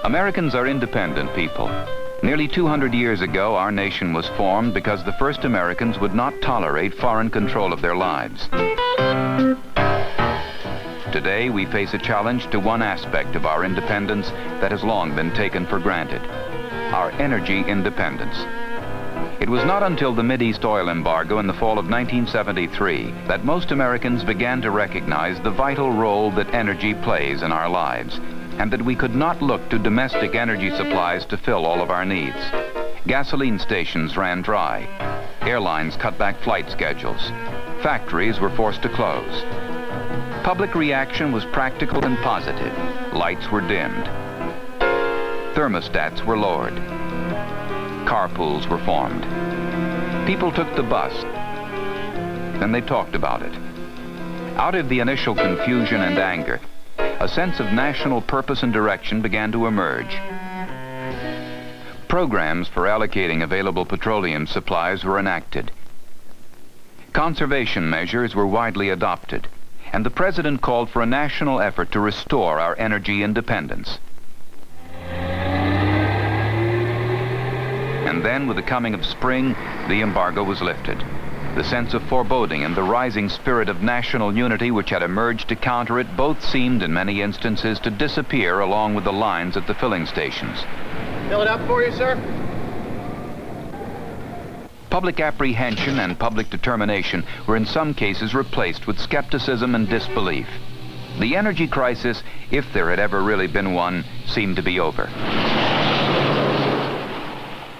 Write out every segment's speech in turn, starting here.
Americans are independent people. Nearly 200 years ago, our nation was formed because the first Americans would not tolerate foreign control of their lives. Today, we face a challenge to one aspect of our independence that has long been taken for granted: our energy independence. It was not until the Middle-East Oil Embargo in the fall of 1973 that most Americans began to recognize the vital role that energy plays in our lives, and that we could not look to domestic energy supplies to fill all of our needs. Gasoline stations ran dry. Airlines cut back flight schedules. Factories were forced to close. Public reaction was practical and positive. Lights were dimmed. Thermostats were lowered. Carpools were formed. People took the bus. Then they talked about it. Out of the initial confusion and anger, a sense of national purpose and direction began to emerge. Programs for allocating available petroleum supplies were enacted. Conservation measures were widely adopted, and the President called for a national effort to restore our energy independence. And then, with the coming of spring, the embargo was lifted. The sense of foreboding and the rising spirit of national unity which had emerged to counter it both seemed, in many instances, to disappear along with the lines at the filling stations. Fill it up for you, sir. Public apprehension and public determination were in some cases replaced with skepticism and disbelief. The energy crisis, if there had ever really been one, seemed to be over.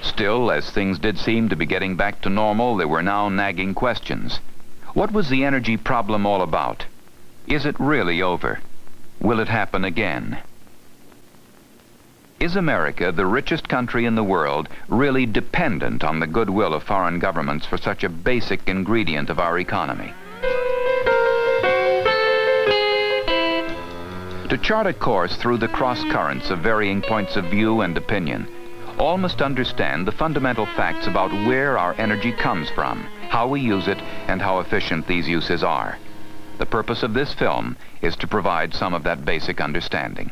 Still, as things did seem to be getting back to normal, there were now nagging questions. What was the energy problem all about? Is it really over? Will it happen again? Is America, the richest country in the world, really dependent on the goodwill of foreign governments for such a basic ingredient of our economy? To chart a course through the cross-currents of varying points of view and opinion, all must understand the fundamental facts about where our energy comes from, how we use it, and how efficient these uses are. The purpose of this film is to provide some of that basic understanding.